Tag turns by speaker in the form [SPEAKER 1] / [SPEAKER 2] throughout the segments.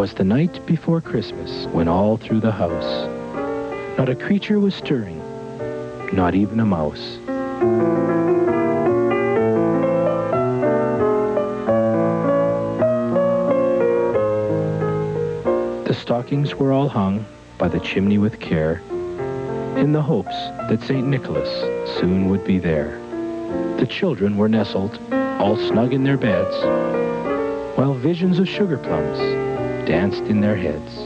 [SPEAKER 1] 'Twas the night before Christmas, when all through the house not a creature was stirring, not even a mouse. The stockings were all hung by the chimney with care, in the hopes that St. Nicholas soon would be there. The children were nestled, all snug in their beds, while visions of sugar plums danced in their heads.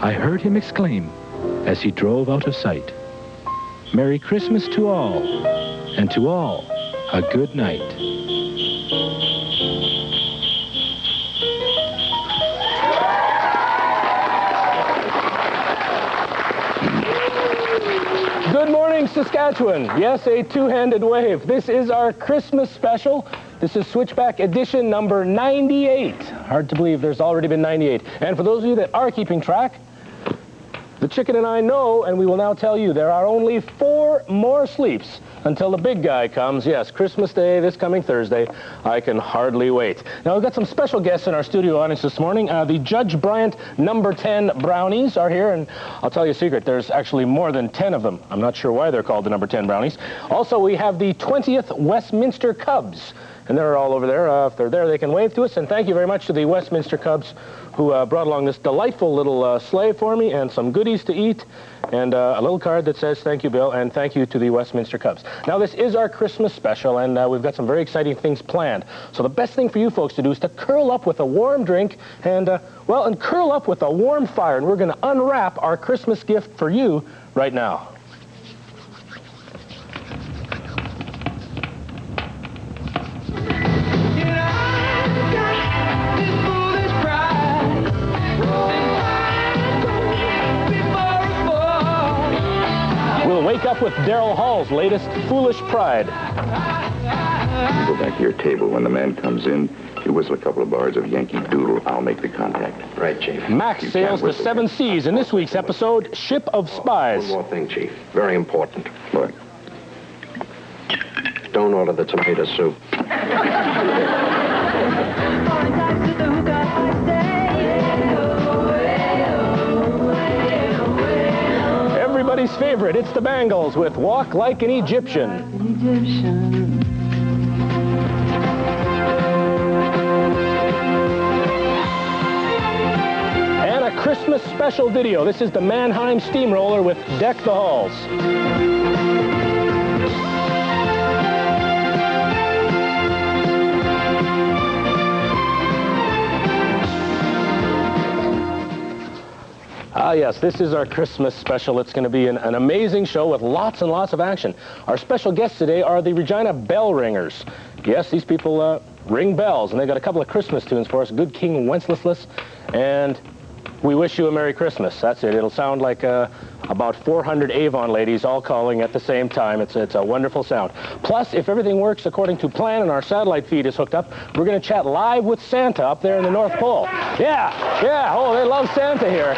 [SPEAKER 1] I heard him exclaim as he drove out of sight, "Merry Christmas to all, and to all a good night."
[SPEAKER 2] Good morning, Saskatchewan. Yes, a two-handed wave. This is our Christmas special. This is Switchback edition number 98. Hard to believe there's already been 98. And for those of you that are keeping track, the chicken and I know, and we will now tell you, there are only 4 more sleeps until the big guy comes. Yes, Christmas Day, this coming Thursday. I can hardly wait. Now, we've got some special guests in our studio audience this morning. The Judge Bryant number 10 brownies are here, and I'll tell you a secret, there's actually more than 10 of them. I'm not sure why they're called the number 10 brownies. Also, we have the 20th Westminster Cubs, and they're all over there. If they're there, they can wave to us, and thank you very much to the Westminster Cubs who brought along this delightful little sleigh for me and some goodies to eat and a little card that says thank you, Bill, and thank you to the Westminster Cubs. Now, this is our Christmas special, and we've got some very exciting things planned. So the best thing for you folks to do is to curl up with a warm drink and, and curl up with a warm fire, and we're going to unwrap our Christmas gift for you right now. We'll wake up with Daryl Hall's latest Foolish Pride.
[SPEAKER 3] You go back to your table. When the man comes in, you whistle a couple of bars of Yankee Doodle. I'll make the contact.
[SPEAKER 4] Right, Chief.
[SPEAKER 2] Max sails the 7 seas in this week's episode, Ship of Spies.
[SPEAKER 4] One more thing, Chief. Very important.
[SPEAKER 3] What?
[SPEAKER 4] Don't order the tomato soup.
[SPEAKER 2] Everybody's favorite, it's the Bangles with Walk Like an Egyptian. And a Christmas special video. This is the Mannheim Steamroller with Deck the Halls. Ah, yes, this is our Christmas special. It's going to be an amazing show with lots and lots of action. Our special guests today are the Regina Bell Ringers. Yes, these people ring bells, and they got a couple of Christmas tunes for us. Good King Wenceslas and We Wish You a Merry Christmas. That's it. It'll sound like about 400 Avon ladies all calling at the same time. It's a wonderful sound. Plus, if everything works according to plan and our satellite feed is hooked up, we're going to chat live with Santa up there in the North Pole. Yeah. Oh, they love Santa here.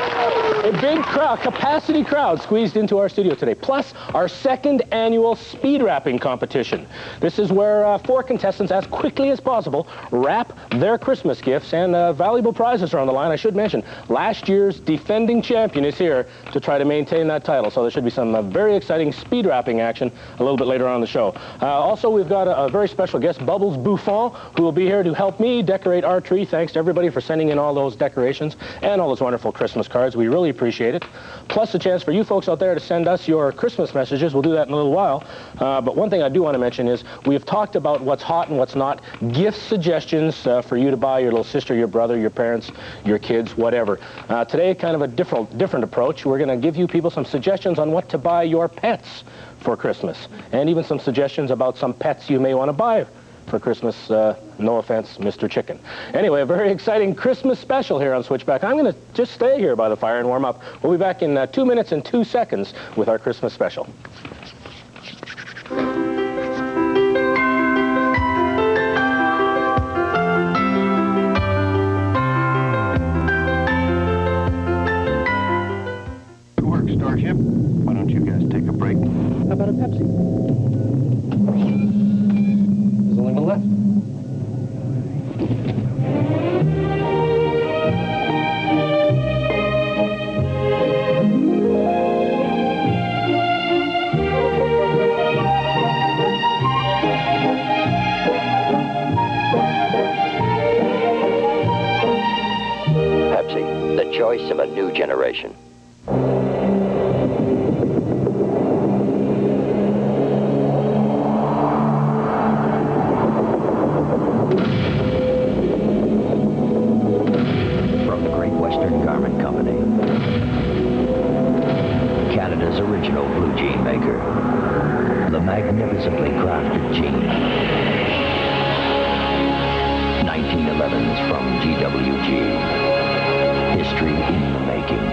[SPEAKER 2] A big crowd, capacity crowd squeezed into our studio today. Plus, our 2nd annual speed wrapping competition. This is where 4 contestants, as quickly as possible, wrap their Christmas gifts, and valuable prizes are on the line. I should mention, last year's defending champion is here to try to maintain retain that title. So there should be some very exciting speed wrapping action a little bit later on in the show. Also, we've got a very special guest, Bubbles Buffon, who will be here to help me decorate our tree. Thanks to everybody for sending in all those decorations and all those wonderful Christmas cards. We really appreciate it. Plus a chance for you folks out there to send us your Christmas messages. We'll do that in a little while. But one thing I do want to mention is we have talked about what's hot and what's not. Gift suggestions for you to buy your little sister, your brother, your parents, your kids, whatever. Today, kind of a different approach. We're going to give you people some suggestions on what to buy your pets for Christmas, and even some suggestions about some pets you may want to buy for Christmas. No offense, Mr. Chicken. Anyway, a very exciting Christmas special here on Switchback. I'm going to just stay here by the fire and warm up. We'll be back in 2 minutes and 2 seconds with our Christmas special.
[SPEAKER 3] Good work, Starship. Why don't you guys take a break?
[SPEAKER 2] How about a Pepsi? There's only one left.
[SPEAKER 4] Pepsi, the choice of a new generation. From the Great Western Garment Company, Canada's original blue jean maker, the magnificently crafted jean. 1911s from GWG. History in the making.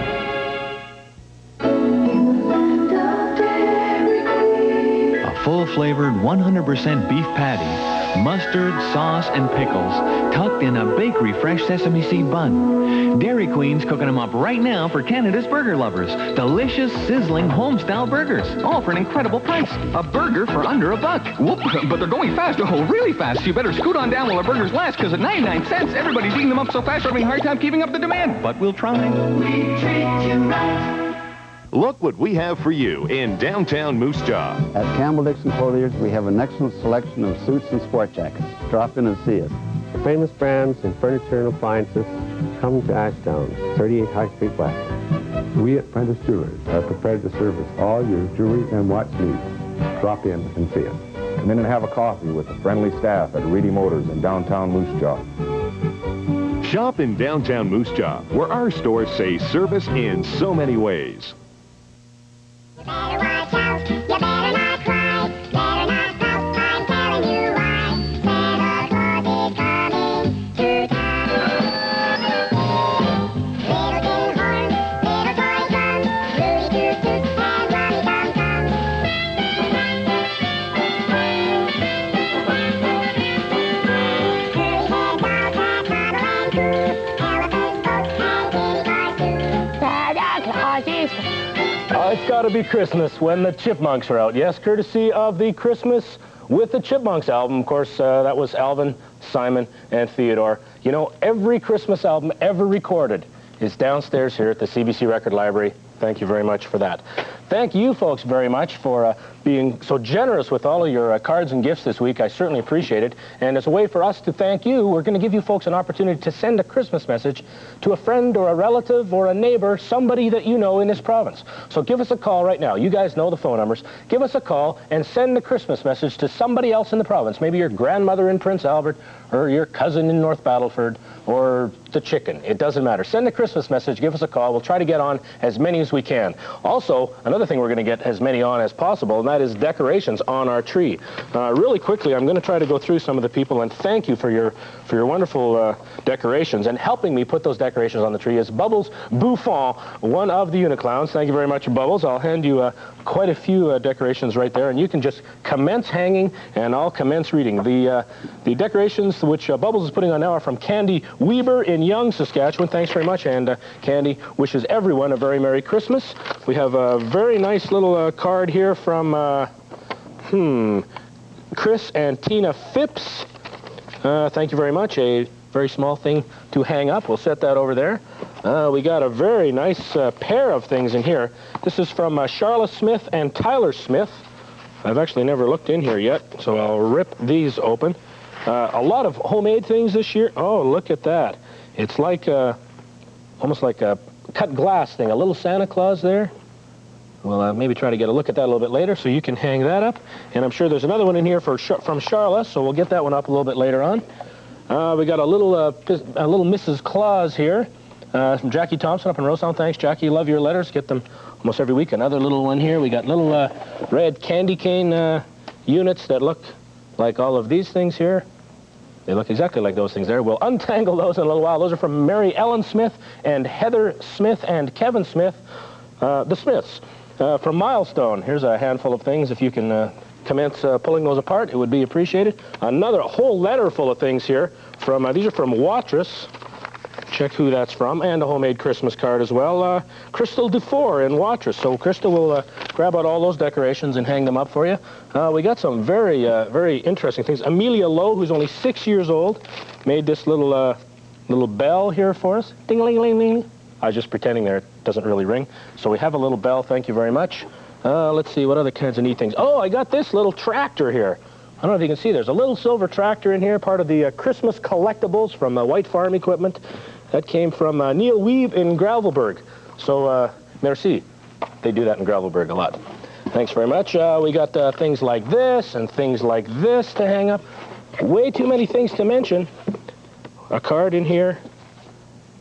[SPEAKER 5] A full-flavored 100% beef patty, mustard, sauce, and pickles, tucked in a bakery-fresh sesame seed bun. Dairy Queen's cooking them up right now for Canada's burger lovers. Delicious, sizzling, home-style burgers, all for an incredible price. A burger for under $1.
[SPEAKER 6] Whoop, but they're going fast. Oh, really fast. You better scoot on down while our burgers last, because at 99 cents, everybody's eating them up so fast, we're having a hard time keeping up the demand.
[SPEAKER 5] But we'll try.
[SPEAKER 6] We treat you right.
[SPEAKER 7] Look what we have for you in downtown Moose Jaw.
[SPEAKER 8] At Campbell Dixon Clothiers, we have an excellent selection of suits and sport jackets. Drop in and see us.
[SPEAKER 9] Famous brands in furniture and appliances, come to Ashdown, 38 High Street West.
[SPEAKER 10] We at Prentice Jewelers are prepared to service all your jewelry and watch needs. Drop in and see us. Come in and have a coffee with the friendly staff at Reedy Motors in downtown Moose Jaw.
[SPEAKER 7] Shop in downtown Moose Jaw, where our stores say service in so many ways.
[SPEAKER 11] You better watch out, you better not cry, better not pout, I'm telling you why. Santa Claus is coming to town. Little tin horn, little toy gun, Rudy toot toot and Rummy dum dum. Curly head dolls that cuddle and coo, elephant boats and kitty cars too. Santa Claus is
[SPEAKER 2] It's got to be Christmas when the Chipmunks are out. Yes, courtesy of the Christmas with the Chipmunks album. Of course, that was Alvin, Simon, and Theodore. You know, every Christmas album ever recorded is downstairs here at the CBC Record Library. Thank you very much for that. Thank you folks very much for being so generous with all of your cards and gifts this week. I certainly appreciate it. And as a way for us to thank you, we're going to give you folks an opportunity to send a Christmas message to a friend or a relative or a neighbor, somebody that you know in this province. So give us a call right now. You guys know the phone numbers. Give us a call and send a Christmas message to somebody else in the province. Maybe your grandmother in Prince Albert, or your cousin in North Battleford, or the chicken. It doesn't matter. Send a Christmas message. Give us a call. We'll try to get on as many as we can. Also, another thing we're going to get as many on as possible, and that is decorations on our tree. Really quickly, I'm going to try to go through some of the people and thank you for your wonderful decorations. And helping me put those decorations on the tree is Bubbles Buffon, one of the Uniclowns. Thank you very much, Bubbles. I'll hand you quite a few decorations right there, and you can just commence hanging, and I'll commence reading. The decorations which Bubbles is putting on now are from Candy Weber in Young, Saskatchewan. Thanks very much, and Candy wishes everyone a very Merry Christmas. We have a very nice little card here from Chris and Tina Phipps. Thank you very much. A very small thing to hang up. We'll set that over there. We got a very nice pair of things in here. This is from Charla Smith and Tyler Smith. I've actually never looked in here yet, so I'll rip these open. A lot of homemade things this year. Oh, look at that. It's like almost like a cut glass thing, a little Santa Claus there. We'll maybe try to get a look at that a little bit later, so you can hang that up. And I'm sure there's another one in here from Charla, so we'll get that one up a little bit later on. We got a little Mrs. Claus here from Jackie Thompson up in Roseland. Thanks, Jackie. Love your letters. Get them almost every week. Another little one here. We got little red candy cane units that look like all of these things here. They look exactly like those things there. We'll untangle those in a little while. Those are from Mary Ellen Smith and Heather Smith and Kevin Smith, the Smiths. From Milestone, here's a handful of things. If you can commence pulling those apart, it would be appreciated. Another whole letter full of things here. These are from Watrous. Check who that's from, and a homemade Christmas card as well. Crystal Dufour in Watrous. So Crystal will grab out all those decorations and hang them up for you. We got some very, very interesting things. Amelia Lowe, who's only 6 years old, made this little bell here for us. Ding-a-ling-ling-ling. I was just pretending there. It doesn't really ring. So we have a little bell. Thank you very much. Let's see, what other kinds of neat things? Oh, I got this little tractor here. I don't know if you can see. There's a little silver tractor in here, part of the Christmas collectibles from White Farm Equipment. That came from Neil Weave in Gravelburg. So, merci. They do that in Gravelburg a lot. Thanks very much. We got things like this and things like this to hang up. Way too many things to mention. A card in here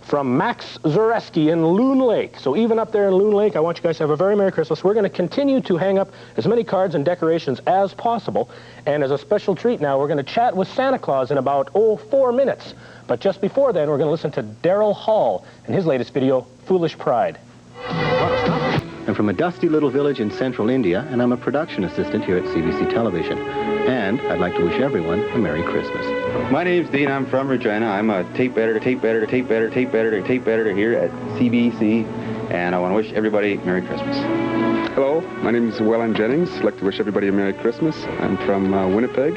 [SPEAKER 2] from Max Zareski in Loon Lake. So even up there in Loon Lake, I want you guys to have a very Merry Christmas. We're going to continue to hang up as many cards and decorations as possible. And as a special treat now, we're going to chat with Santa Claus in about, 4 minutes. But just before then, we're going to listen to Daryl Hall and his latest video, Foolish Pride.
[SPEAKER 12] I'm from a dusty little village in central India, and I'm a production assistant here at CBC Television. And I'd like to wish everyone a Merry Christmas.
[SPEAKER 13] My name's Dean. I'm from Regina. I'm a tape editor here at CBC, and I want to wish everybody Merry Christmas.
[SPEAKER 14] Hello, my name is Welland Jennings. I'd like to wish everybody a Merry Christmas. I'm from Winnipeg,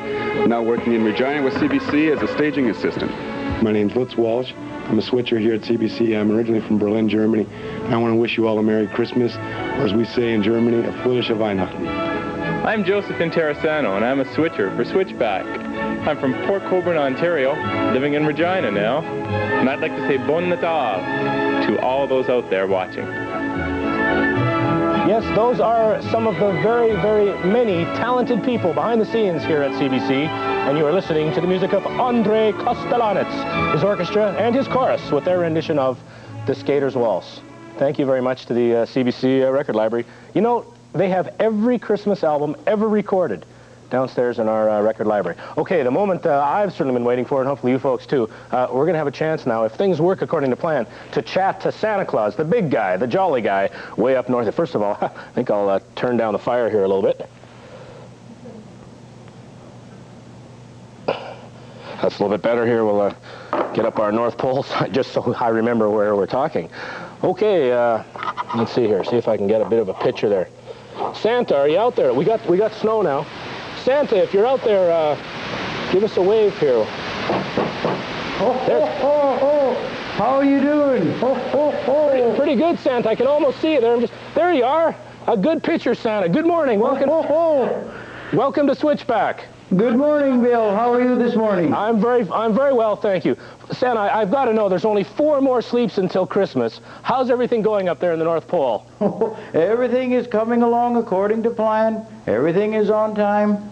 [SPEAKER 14] now working in Regina with CBC as a staging assistant.
[SPEAKER 15] My name's Lutz Walsh. I'm a switcher here at CBC. I'm originally from Berlin, Germany. And I want to wish you all a Merry Christmas, or as we say in Germany, a fröhliche Weihnachten.
[SPEAKER 16] I'm Joseph Terrasano, and I'm a switcher for Switchback. I'm from Port Colborne, Ontario, living in Regina now. And I'd like to say Bon Natal to all those out there watching.
[SPEAKER 2] Yes, those are some of the very, very many talented people behind the scenes here at CBC. And you are listening to the music of Andrei Kostelanets, his orchestra, and his chorus with their rendition of The Skater's Waltz. Thank you very much to the CBC Record Library. You know, they have every Christmas album ever recorded downstairs in our record library. Okay, the moment I've certainly been waiting for, and hopefully you folks too, we're going to have a chance now, if things work according to plan, to chat to Santa Claus, the big guy, the jolly guy, way up north. First of all, I think I'll turn down the fire here a little bit. That's a little bit better here. We'll get up our North Pole just so I remember where we're talking. Okay, let's see here. See if I can get a bit of a picture there. Santa, are you out there? We got snow now. Santa, if you're out there, give us a wave here.
[SPEAKER 17] How are you doing?
[SPEAKER 2] Pretty good, Santa. I can almost see you there. There you are. A good picture, Santa. Good morning. Welcome to Switchback.
[SPEAKER 17] Good morning, Bill. How are you this morning?
[SPEAKER 2] I'm very well, thank you. Santa, I've got to know, there's only 4 more sleeps until Christmas. How's everything going up there in the North Pole?
[SPEAKER 17] Everything is coming along according to plan. Everything is on time.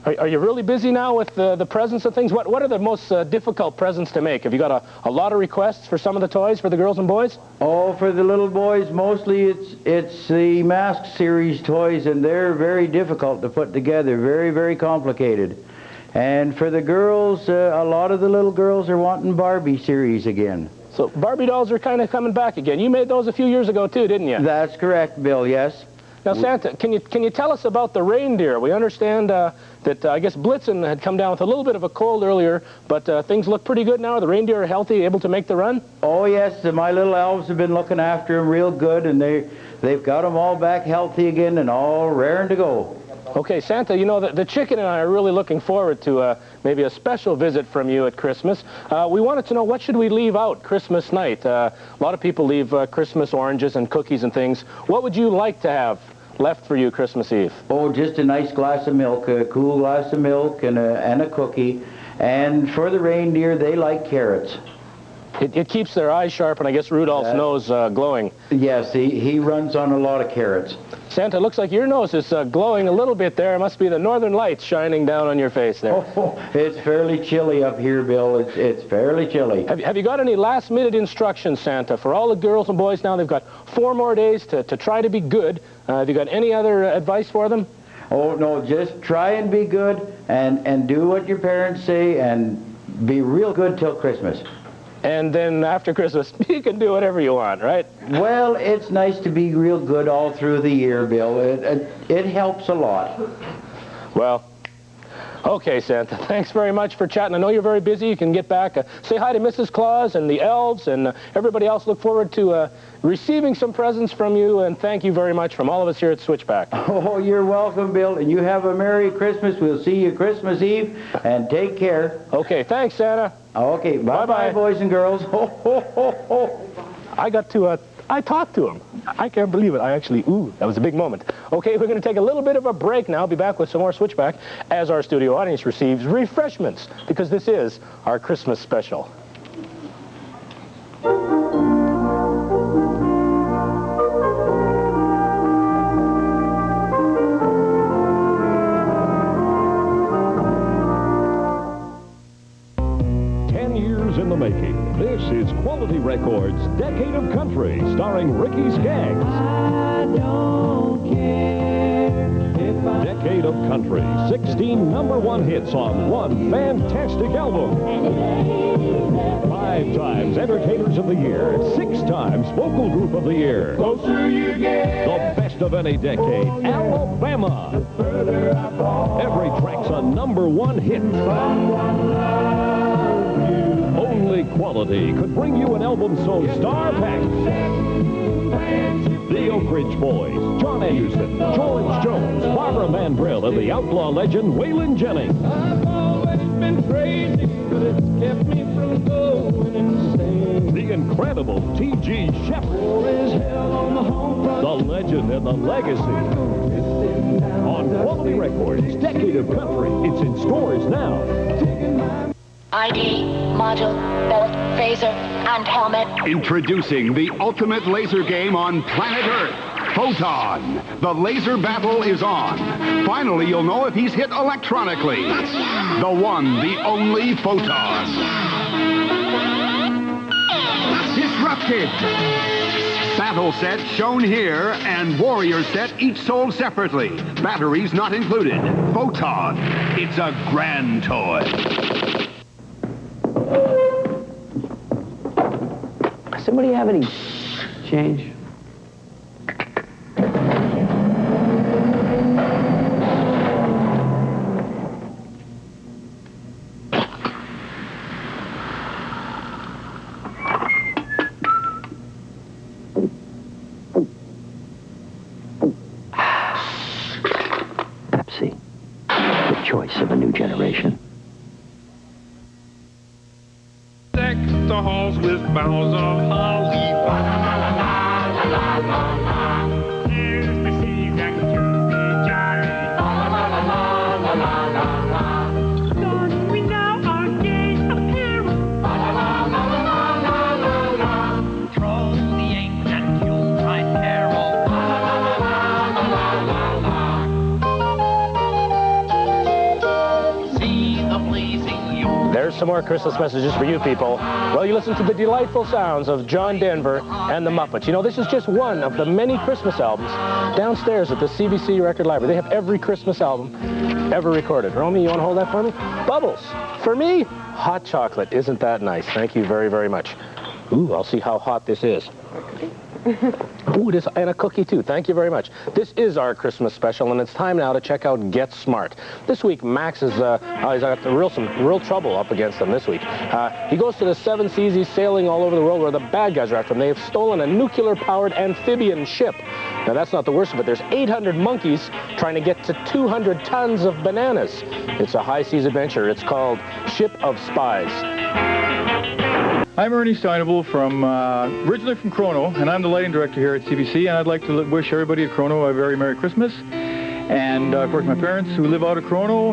[SPEAKER 2] Are you really busy now with the presents and things? What are the most difficult presents to make? Have you got a lot of requests for some of the toys for the girls and boys?
[SPEAKER 17] Oh, for the little boys, mostly it's the Mask series toys, and they're very difficult to put together, very, very complicated. And for the girls, a lot of the little girls are wanting Barbie series again.
[SPEAKER 2] So Barbie dolls are kind of coming back again. You made those a few years ago too, didn't you?
[SPEAKER 17] That's correct, Bill, yes.
[SPEAKER 2] Now, Santa, can you tell us about the reindeer? We understand that I guess Blitzen had come down with a little bit of a cold earlier, but things look pretty good now. The reindeer are healthy, able to make the run?
[SPEAKER 17] Oh, yes. My little elves have been looking after them real good, and they've got them all back healthy again and all raring to go.
[SPEAKER 2] Okay, Santa, you know, the chicken and I are really looking forward to maybe a special visit from you at Christmas. We wanted to know, what should we leave out Christmas night? A lot of people leave Christmas oranges and cookies and things. What would you like to have left for you Christmas Eve?
[SPEAKER 17] Oh, just a nice glass of milk, a cool glass of milk and a cookie. And for the reindeer, they like carrots.
[SPEAKER 2] It keeps their eyes sharp, and I guess Rudolph's nose glowing.
[SPEAKER 17] Yes, he runs on a lot of carrots.
[SPEAKER 2] Santa, looks like your nose is glowing a little bit there. It must be the northern lights shining down on your face there.
[SPEAKER 17] Oh, it's fairly chilly up here, Bill. It's fairly chilly.
[SPEAKER 2] Have you got any last-minute instructions, Santa, for all the girls and boys now? They've got 4 more days to try to be good. Have you got any other advice for them?
[SPEAKER 17] Oh, no, just try and be good and do what your parents say and be real good till Christmas.
[SPEAKER 2] And then after Christmas, you can do whatever you want, right?
[SPEAKER 17] Well, it's nice to be real good all through the year, Bill. It helps a lot.
[SPEAKER 2] Well, okay, Santa. Thanks very much for chatting. I know you're very busy. You can get back. Say hi to Mrs. Claus and the elves and everybody else. Look forward to receiving some presents from you, and thank you very much from all of us here at Switchback.
[SPEAKER 17] Oh, you're welcome, Bill. And you have a Merry Christmas. We'll see you Christmas Eve, and take care.
[SPEAKER 2] Okay, thanks, Santa.
[SPEAKER 17] Okay, bye-bye, boys and girls. Ho, ho, ho, ho.
[SPEAKER 2] I talked to him. I can't believe it. That was a big moment. Okay, we're going to take a little bit of a break now. I'll be back with some more Switchback as our studio audience receives refreshments, because this is our Christmas special.
[SPEAKER 7] 10 years in the making. This is Quality Records' Decade of Country, starring Ricky Skaggs.
[SPEAKER 11] I don't care if I...
[SPEAKER 7] Decade of Country, 16 #1 hits on one fantastic album. 5 times Entertainers of the Year, 6 times Vocal Group of the Year.
[SPEAKER 11] Closer you get,
[SPEAKER 7] the best of any decade, Alabama. Every track's a #1 hit. Only Quality could bring you an album so star-packed. The Oak Ridge Boys, John Anderson, George Jones, Barbara Mandrell, and the outlaw legend Waylon Jennings.
[SPEAKER 11] I've always been crazy, but it's kept me from going insane.
[SPEAKER 7] The incredible T.G. Shepherd. The legend and the legacy. On Quality Records, Decade of Country. It's in stores now.
[SPEAKER 18] ID, module, belt, phaser, and helmet.
[SPEAKER 19] Introducing the ultimate laser game on planet Earth, Photon. The laser battle is on. Finally, you'll know if he's hit electronically. The one, the only Photon. Disrupted. Battle set shown here, and Warrior set each sold separately. Batteries not included. Photon. It's a grand toy.
[SPEAKER 17] Somebody have any change?
[SPEAKER 4] Pepsi, the choice of a new generation.
[SPEAKER 11] Deck the halls with boughs of holly. Here's the season to be jolly. Don we now our gay apparel. Troll the ancient Yuletide carol. See the blazing Yule.
[SPEAKER 2] There's some more Christmas messages for you people. Well, you listen to the delightful sounds of John Denver and the Muppets. You know, this is just one of the many Christmas albums downstairs at the CBC Record Library. They have every Christmas album ever recorded. Romy, you want to hold that for me? Bubbles. For me, hot chocolate. Isn't that nice? Thank you very, very much. Ooh, I'll see how hot this is. Ooh, this, and a cookie too. Thank you very much. This is our Christmas special, and it's time now to check out Get Smart. This week, Max is he's got some real trouble up against him this week. He goes to the 7 seas. He's sailing all over the world where the bad guys are after him. They have stolen a nuclear-powered amphibian ship. Now, that's not the worst of it. There's 800 monkeys trying to get to 200 tons of bananas. It's a high-seas adventure. It's called Ship of Spies.
[SPEAKER 20] I'm Ernie Steinable from, originally from Chrono, and I'm the lighting director here at CBC, and I'd like to wish everybody at Chrono a very Merry Christmas. And, of course, my parents who live out of Chrono,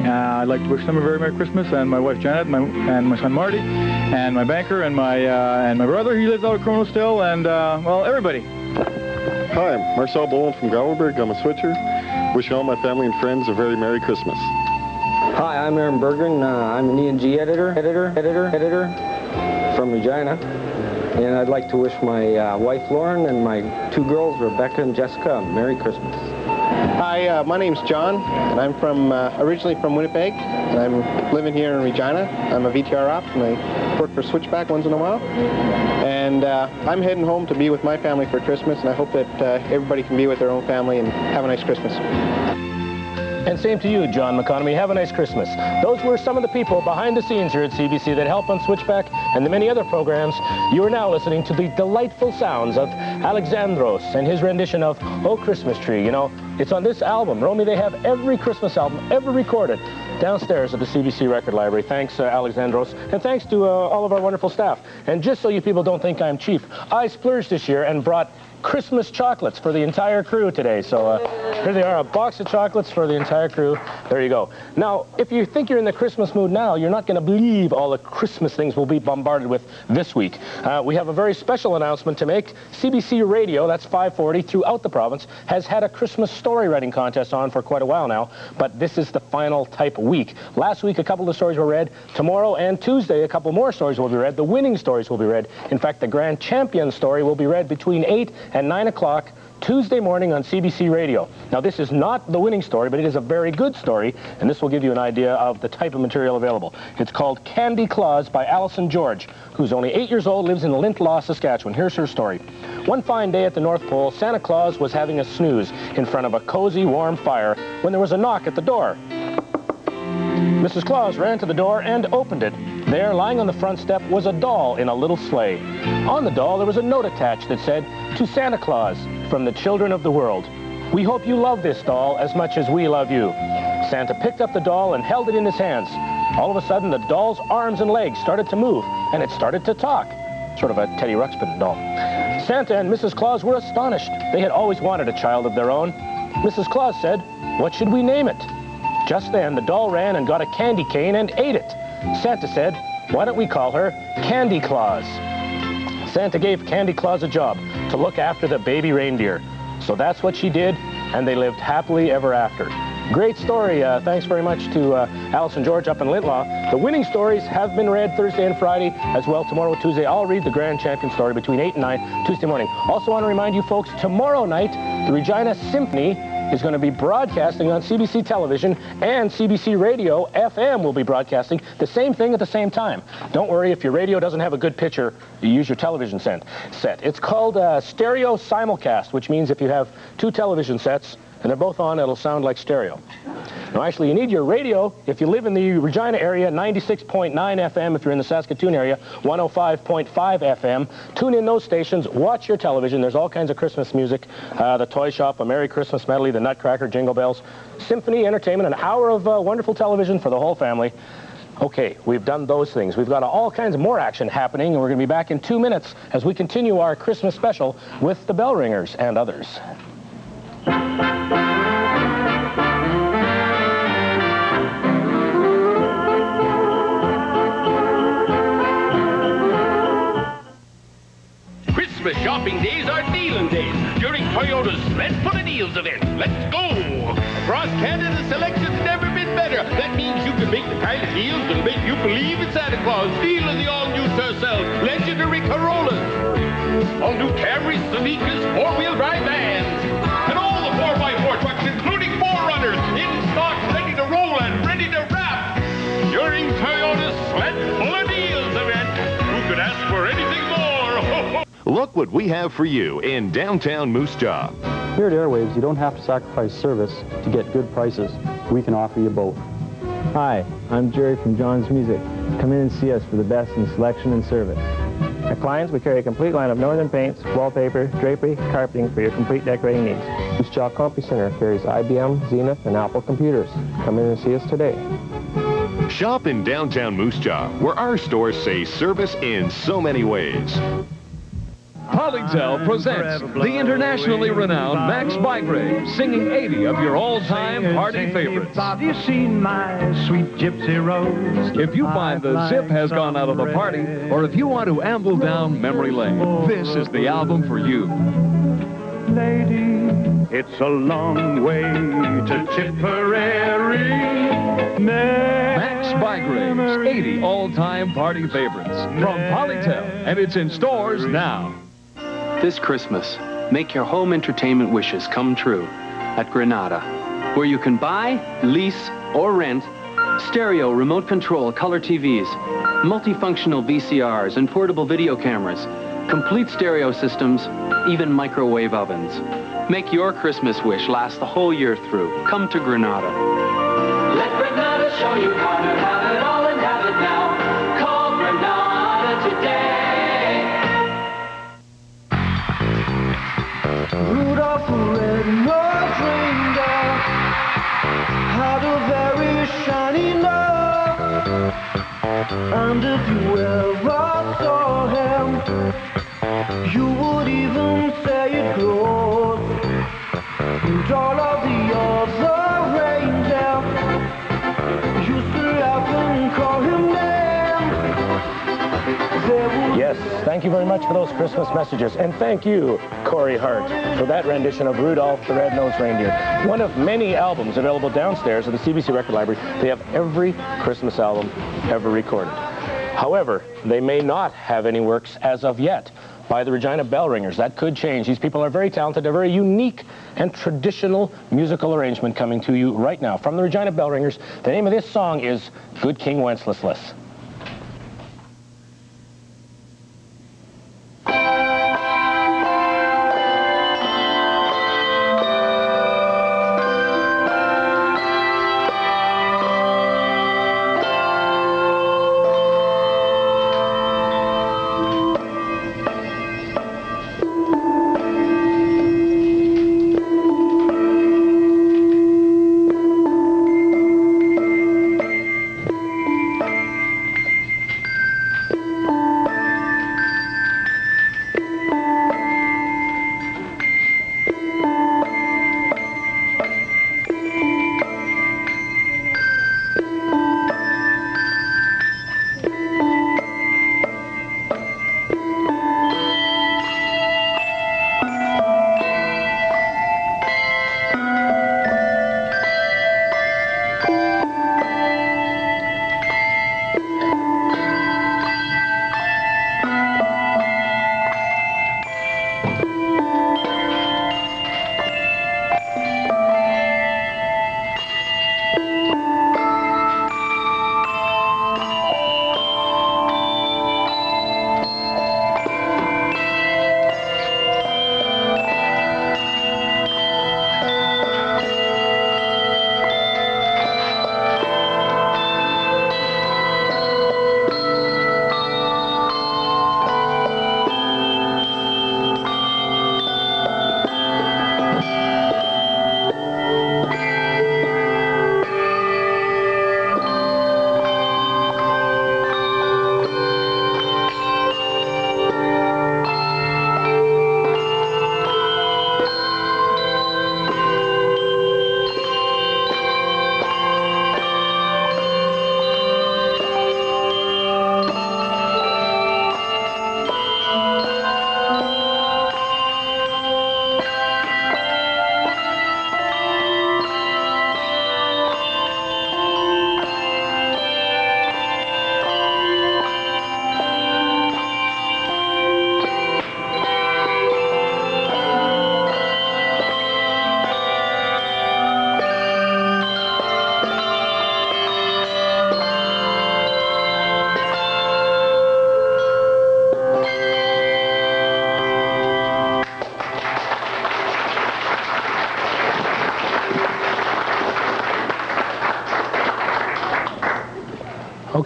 [SPEAKER 20] I'd like to wish them a very Merry Christmas, and my wife Janet, and my son Marty, and my banker, and my brother, he lives out of Chrono still, and, well, everybody.
[SPEAKER 21] Hi, I'm Marcel Bowen from Gallenberg. I'm a switcher. Wishing all my family and friends a very Merry Christmas.
[SPEAKER 22] Hi, I'm Aaron Berggren. I'm an E&G editor from Regina, and I'd like to wish my wife Lauren and my 2 girls Rebecca and Jessica a Merry Christmas.
[SPEAKER 12] Hi, my name's John, and I'm from originally from Winnipeg, and I'm living here in Regina. I'm a VTR op, and I work for Switchback once in a while. And I'm heading home to be with my family for Christmas, and I hope that everybody can be with their own family and have a nice Christmas.
[SPEAKER 2] And same to you, John McConomy. Have a nice Christmas. Those were some of the people behind the scenes here at CBC that help on Switchback and the many other programs. You are now listening to the delightful sounds of Alexandros and his rendition of Oh Christmas Tree. You know, it's on this album. Romy, they have every Christmas album ever recorded downstairs at the CBC Record Library. Thanks, Alexandros, and thanks to all of our wonderful staff. And just so you people don't think I'm cheap, I splurged this year and brought Christmas chocolates for the entire crew today. So here they are, a box of chocolates for the entire crew. There you go. Now, if you think you're in the Christmas mood now, you're not going to believe all the Christmas things we'll be bombarded with this week. We have a very special announcement to make. CBC Radio, that's 540, throughout the province, has had a Christmas story writing contest on for quite a while now, but this is the final type week. Last week, a couple of the stories were read. Tomorrow and Tuesday, a couple more stories will be read. The winning stories will be read. In fact, the grand champion story will be read between 8 and 9 o'clock Tuesday morning on CBC Radio. Now, this is not the winning story, but it is a very good story, and this will give you an idea of the type of material available. It's called Candy Claus by Allison George, who's only 8 years old, lives in Lintlaw, Saskatchewan. Here's her story. One fine day at the North Pole, Santa Claus was having a snooze in front of a cozy, warm fire when there was a knock at the door. Mrs. Claus ran to the door and opened it. There, lying on the front step, was a doll in a little sleigh. On the doll, there was a note attached that said, "To Santa Claus, from the children of the world. We hope you love this doll as much as we love you." Santa picked up the doll and held it in his hands. All of a sudden, the doll's arms and legs started to move, and it started to talk. Sort of a Teddy Ruxpin doll. Santa and Mrs. Claus were astonished. They had always wanted a child of their own. Mrs. Claus said, "What should we name it?" Just then, the doll ran and got a candy cane and ate it. Santa said, "Why don't we call her Candy Claus?" Santa gave Candy Claus a job to look after the baby reindeer. So that's what she did, and they lived happily ever after. Great story. Thanks very much to Allison George up in Lintlaw. The winning stories have been read Thursday and Friday, as well tomorrow and Tuesday. I'll read the grand champion story between 8 and 9 Tuesday morning. Also want to remind you folks, tomorrow night, the Regina Symphony is going to be broadcasting on CBC Television, and CBC Radio FM will be broadcasting the same thing at the same time. Don't worry if your radio doesn't have a good picture, you use your television set. It's called stereo simulcast, which means if you have 2 television sets and they're both on, it'll sound like stereo. Now, actually, you need your radio. If you live in the Regina area, 96.9 FM. If you're in the Saskatoon area, 105.5 FM. Tune in those stations. Watch your television. There's all kinds of Christmas music. The Toy Shop, a Merry Christmas medley, the Nutcracker, Jingle Bells, Symphony Entertainment, an hour of wonderful television for the whole family. Okay, we've done those things. We've got all kinds of more action happening, and we're going to be back in 2 minutes as we continue our Christmas special with the Bell Ringers and others.
[SPEAKER 23] Christmas shopping days are dealing days during Toyota's Sled Full of Deals event. Let's go! Across Canada, selection's never been better. That means you can make the kind of deals that'll make you believe in Santa Claus. Deal in the all-new Tercel, legendary Corollas, all-new Camrys, Celica's, four-wheel drive vans, and all the 4x4 trucks, including 4Runners, in stock, ready to roll and ready to wrap. During Toyota's Sled Full of Deals event, who could ask for anything more?
[SPEAKER 1] Look what we have for you in downtown Moose Jaw.
[SPEAKER 3] Here at Airwaves, you don't have to sacrifice service to get good prices. We can offer you both.
[SPEAKER 5] Hi, I'm Jerry from John's Music. Come in and see us for the best in selection and service. At Clients, we carry a complete line of northern paints, wallpaper, drapery, carpeting for your complete decorating needs. Moose Jaw Compu Center carries IBM, Zenith, and Apple computers. Come in and see us today.
[SPEAKER 1] Shop in downtown Moose Jaw, where our stores say service in so many ways.
[SPEAKER 7] Polytel presents the internationally renowned Max Bygrave singing 80 of your all-time party favorites.
[SPEAKER 24] Have you seen my sweet gypsy rose?
[SPEAKER 7] If you find the zip has gone out of the party, or if you want to amble down memory lane, this is the album for you.
[SPEAKER 24] Lady, it's a long way to Tipperary.
[SPEAKER 7] Max Bygrave's 80 all-time party favorites from Polytel, and it's in stores now.
[SPEAKER 25] This Christmas, make your home entertainment wishes come true at Granada, where you can buy, lease, or rent stereo remote control color TVs, multifunctional VCRs, and portable video cameras, complete stereo systems, even microwave ovens. Make your Christmas wish last the whole year through. Come to Granada.
[SPEAKER 18] Let Granada show you how to have it all and have it now. Call Granada today.
[SPEAKER 24] Rudolph the red-nosed reindeer had a very shiny nose, and if you ever saw him, you would even say it glows. And all of the other reindeer used to laugh and call him names.
[SPEAKER 2] Yes, thank you very much for those Christmas messages. And thank you, Corey Hart, for that rendition of Rudolph the Red-Nosed Reindeer. One of many albums available downstairs at the CBC Record Library. They have every Christmas album ever recorded. However, they may not have any works as of yet by the Regina Bell Ringers. That could change. These people are very talented, a very unique and traditional musical arrangement coming to you right now from the Regina Bell Ringers. The name of this song is Good King Wenceslas.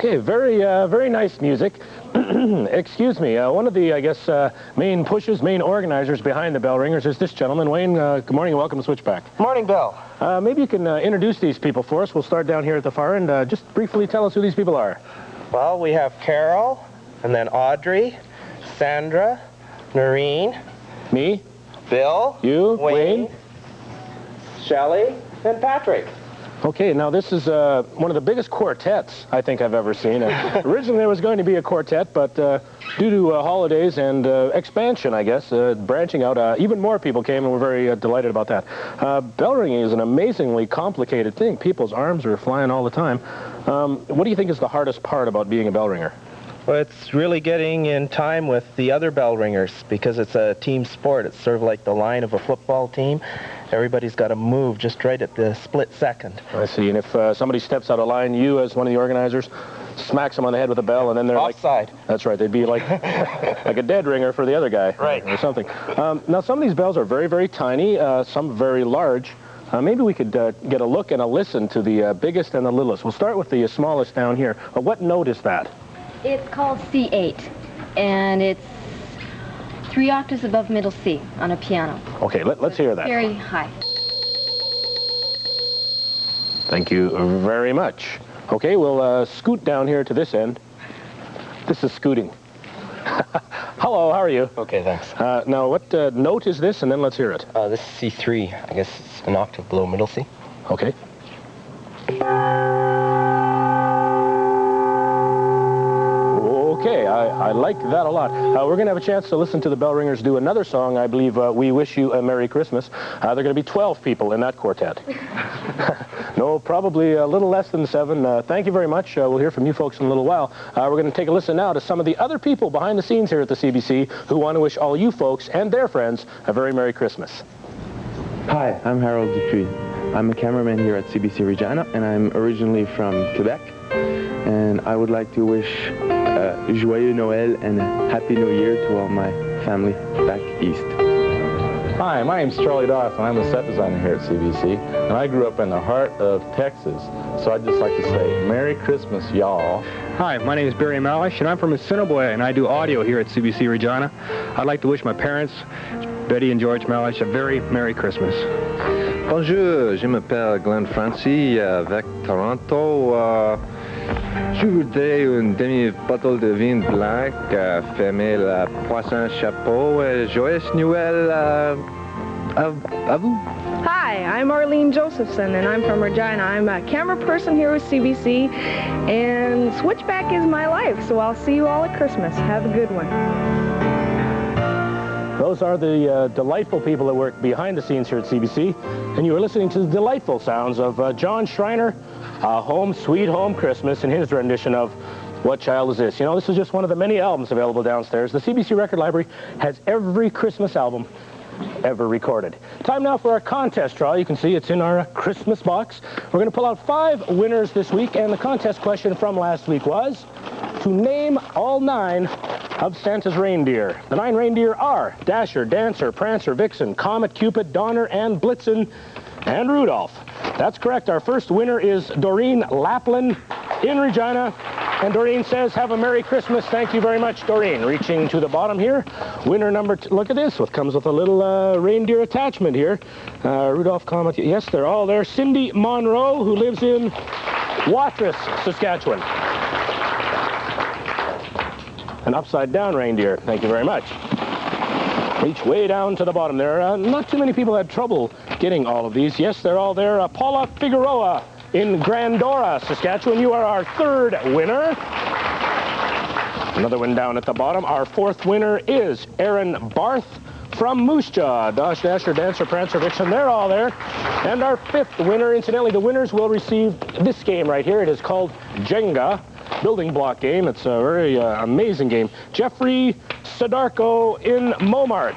[SPEAKER 2] Okay, very nice music. Excuse me, one of the, I guess, main organizers behind the Bell Ringers is this gentleman. Wayne, good morning and welcome to Switchback.
[SPEAKER 6] Morning, Bill.
[SPEAKER 2] Maybe you can introduce these people for us. We'll start down here at the far end. Just briefly tell us who these people are.
[SPEAKER 6] Well, we have Carol, and then Audrey, Sandra, Noreen.
[SPEAKER 2] Me.
[SPEAKER 6] Bill.
[SPEAKER 2] You. Wayne.
[SPEAKER 6] Shelley, and Patrick.
[SPEAKER 2] Okay, now this is one of the biggest quartets I think I've ever seen. Originally there was going to be a quartet, but due to holidays and expansion, I guess, branching out, even more people came, and we're very delighted about that. Bell ringing is an amazingly complicated thing. People's arms are flying all the time. What do you think is the hardest part about being a bell ringer?
[SPEAKER 6] Well, it's really getting in time with the other bell ringers because it's a team sport. It's sort of like the line of a football team. Everybody's got to move just right at the split second.
[SPEAKER 2] I see. And if somebody steps out of line, you, as one of the organizers, smacks them on the head with a bell, and then they're
[SPEAKER 6] offside.
[SPEAKER 2] That's right. They'd be like like a dead ringer for the other guy,
[SPEAKER 6] right,
[SPEAKER 2] or something. Now, some of these bells are very tiny. Some very large. Maybe we could get a look and a listen to the biggest and the littlest. We'll start with the smallest down here. What note is that?
[SPEAKER 8] It's called C8, and it's 3 octaves above middle C on a piano.
[SPEAKER 2] Okay, let's hear that.
[SPEAKER 8] Very high.
[SPEAKER 2] Thank you very much. Okay, we'll scoot down here to this end. This is scooting. Hello, how are you?
[SPEAKER 6] Okay, thanks.
[SPEAKER 2] Now, what note is this, and then let's hear it.
[SPEAKER 6] This is C3. I guess it's an octave below middle C.
[SPEAKER 2] Okay. Okay, I like that a lot. We're going to have a chance to listen to the bell ringers do another song. I believe We Wish You a Merry Christmas. There are going to be 12 people in that quartet. No, probably a little less than 7. Thank you very much. We'll hear from you folks in a little while. We're going to take a listen now to some of the other people behind the scenes here at the CBC who want to wish all you folks and their friends a very Merry Christmas.
[SPEAKER 9] Hi, I'm Harold Dupuis. I'm a cameraman here at CBC Regina, and I'm originally from Quebec. And I would like to wish Joyeux Noël and a Happy New Year to all my family back east.
[SPEAKER 10] Hi, my name's Charlie Dawson. I'm a set designer here at CBC, and I grew up in the heart of Texas. So I'd just like to say Merry Christmas, y'all.
[SPEAKER 13] Hi, my name is Barry Malish, and I'm from Assiniboia, and I do audio here at CBC Regina. I'd like to wish my parents, Betty and George Malish, a very Merry Christmas.
[SPEAKER 26] Bonjour, je m'appelle Glenn Francie avec Toronto. Je voudrais une demi-bottle de vin blanc, fermer le poisson chapeau. Joyeux Noël à vous.
[SPEAKER 27] Hi, I'm Arlene Josephson, and I'm from Regina. I'm a camera person here with CBC, and Switchback is my life, so I'll see you all at Christmas. Have a good one.
[SPEAKER 2] Those are the delightful people that work behind the scenes here at CBC, and you are listening to the delightful sounds of John Schreiner, Home Sweet Home Christmas, in his rendition of What Child Is This? You know, this is just one of the many albums available downstairs. The CBC Record Library has every Christmas album ever recorded. Time now for our contest draw. You can see it's in our Christmas box. We're going to pull out 5 winners this week, and the contest question from last week was to name all 9 of Santa's reindeer. The 9 reindeer are Dasher, Dancer, Prancer, Vixen, Comet, Cupid, Donner, and Blitzen, and Rudolph. That's correct. Our first winner is Doreen Laplin in Regina. And Doreen says, have a Merry Christmas. Thank you very much, Doreen. Reaching to the bottom here. Winner number 2. Look at this. What comes with a little reindeer attachment here. Rudolph, Comet. Yes, they're all there. Cindy Monroe, who lives in Watrous, Saskatchewan. An upside-down reindeer. Thank you very much. Reach way down to the bottom there. Not too many people had trouble getting all of these. Yes, they're all there. Paula Figueroa in Grandora, Saskatchewan. You are our 3rd winner. Another one down at the bottom. Our 4th winner is Aaron Barth from Moose Jaw. Dasher, Dancer, Prancer, Vixen, they're all there. And our 5th winner, incidentally, the winners will receive this game right here. It is called Jenga, building block game. It's a very amazing game. Jeffrey Sadarko in Momart.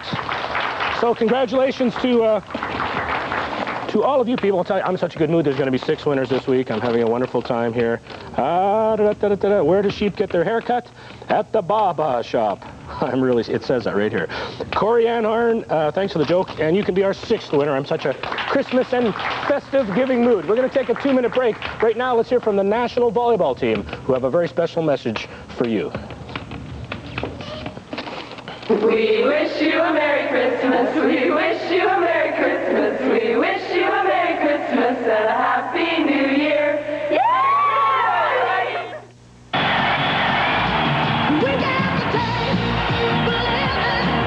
[SPEAKER 2] So congratulations to To all of you people, I'll tell you, I'm in such a good mood. There's going to be 6 winners this week. I'm having a wonderful time here. Where do sheep get their hair cut? At the Baba shop. It says that right here. Corey Ann Arn, thanks for the joke. And you can be our 6th winner. I'm such a Christmas and festive giving mood. We're going to take a 2-minute break. Right now, let's hear from the national volleyball team, who have a very special message for you.
[SPEAKER 18] We wish you a Merry Christmas. We wish you a Merry Christmas. We wish you a Merry Christmas and a Happy New Year. Yay! We got the taste for living.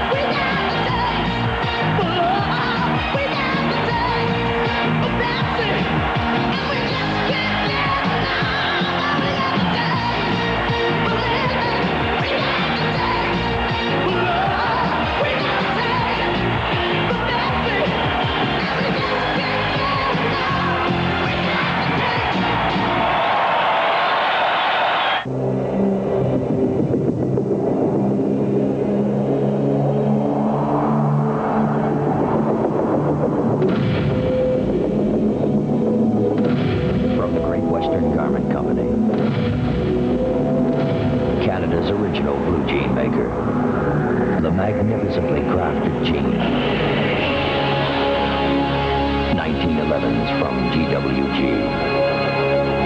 [SPEAKER 18] We got the taste for love. We got the taste for dancing. And we just can't get enough. We got the taste for living. We got the taste for love. We got the taste for dancing. And we just can't get enough. We got the taste.
[SPEAKER 4] From the Great Western Garment Company, Canada's original blue jean maker, the magnificently crafted jean. 1911s from GWG.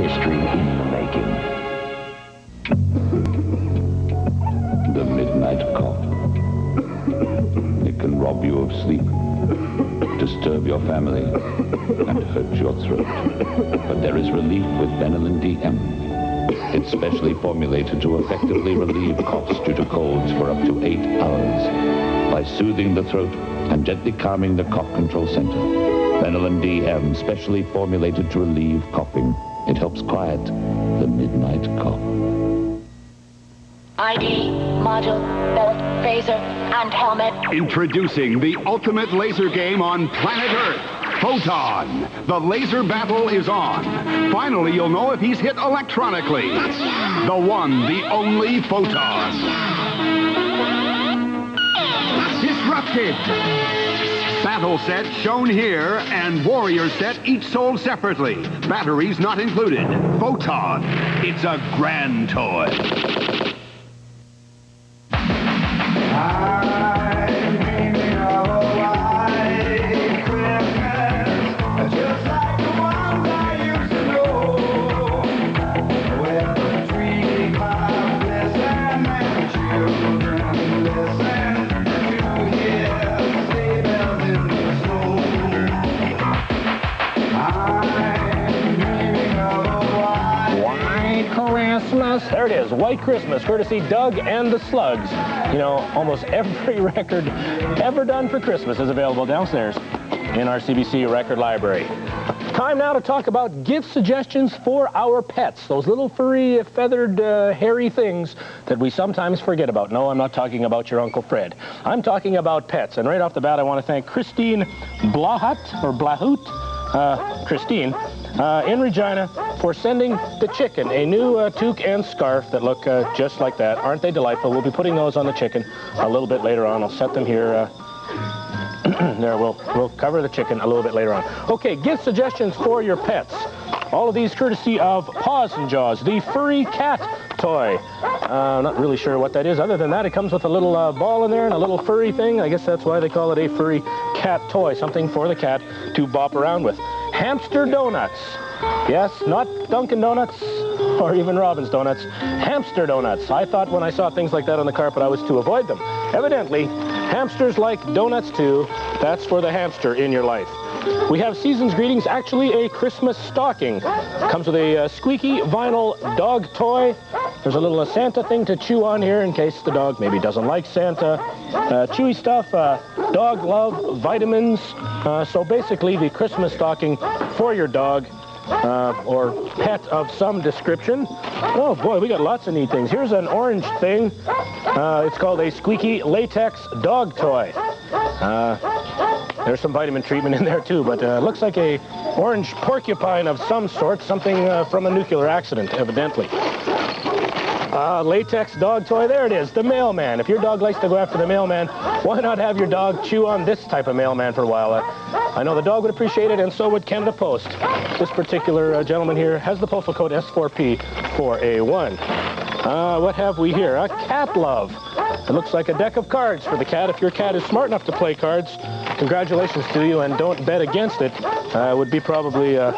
[SPEAKER 4] History in the making.
[SPEAKER 11] The midnight cough. It can rob you of sleep, disturb your family, and hurt your throat. But there is relief with Benylin DM. It's specially formulated to effectively relieve coughs due to colds for up to 8 hours by soothing the throat and gently calming the cough control center. Benylin DM, specially formulated to relieve coughing. It helps quiet the midnight cough.
[SPEAKER 14] ID, module, belt, phaser, and helmet.
[SPEAKER 15] Introducing the ultimate laser game on planet Earth, Photon. The laser battle is on. Finally, you'll know if he's hit electronically. The one, the only Photon. Disrupted. Battle set shown here, and Warrior set each sold separately. Batteries not included. Photon. It's a grand toy.
[SPEAKER 2] There it is, White Christmas, courtesy Doug and the Slugs. You know, almost every record ever done for Christmas is available downstairs in our CBC record library. Time now to talk about gift suggestions for our pets, those little furry, feathered, hairy things that we sometimes forget about. No, I'm not talking about your Uncle Fred. I'm talking about pets, and right off the bat, I want to thank Christine Blahut, or Blahut, Christine, in Regina, for sending the chicken a new toque and scarf that look just like that. Aren't they delightful? We'll be putting those on the chicken a little bit later on. I'll set them here. There, we'll cover the chicken a little bit later on. Okay, gift suggestions for your pets. All of these courtesy of Paws and Jaws, the furry cat toy. I'm not really sure what that is. Other than that, it comes with a little ball in there and a little furry thing. I guess that's why they call it a furry cat toy, something for the cat to bop around with. Hamster donuts. Yes, not Dunkin' Donuts or even Robin's Donuts. Hamster donuts. I thought when I saw things like that on the carpet, I was to avoid them. Evidently, hamsters like donuts too. That's for the hamster in your life. We have Season's Greetings, actually a Christmas stocking. Comes with a squeaky vinyl dog toy. There's a little Santa thing to chew on here in case the dog maybe doesn't like Santa. Chewy stuff, dog love, vitamins. So basically the Christmas stocking for your dog or pet of some description. Oh boy, we got lots of neat things. Here's an orange thing. It's called a squeaky latex dog toy. There's some vitamin treatment in there too, but looks like a orange porcupine of some sort, something from a nuclear accident, evidently. Latex dog toy, there it is, the mailman. If your dog likes to go after the mailman, why not have your dog chew on this type of mailman for a while? I know the dog would appreciate it, and so would Canada Post. This particular gentleman here has the postal code S4P4A1. What have we here? A cat love. It looks like a deck of cards for the cat. If your cat is smart enough to play cards, congratulations to you, and don't bet against it. Would be probably a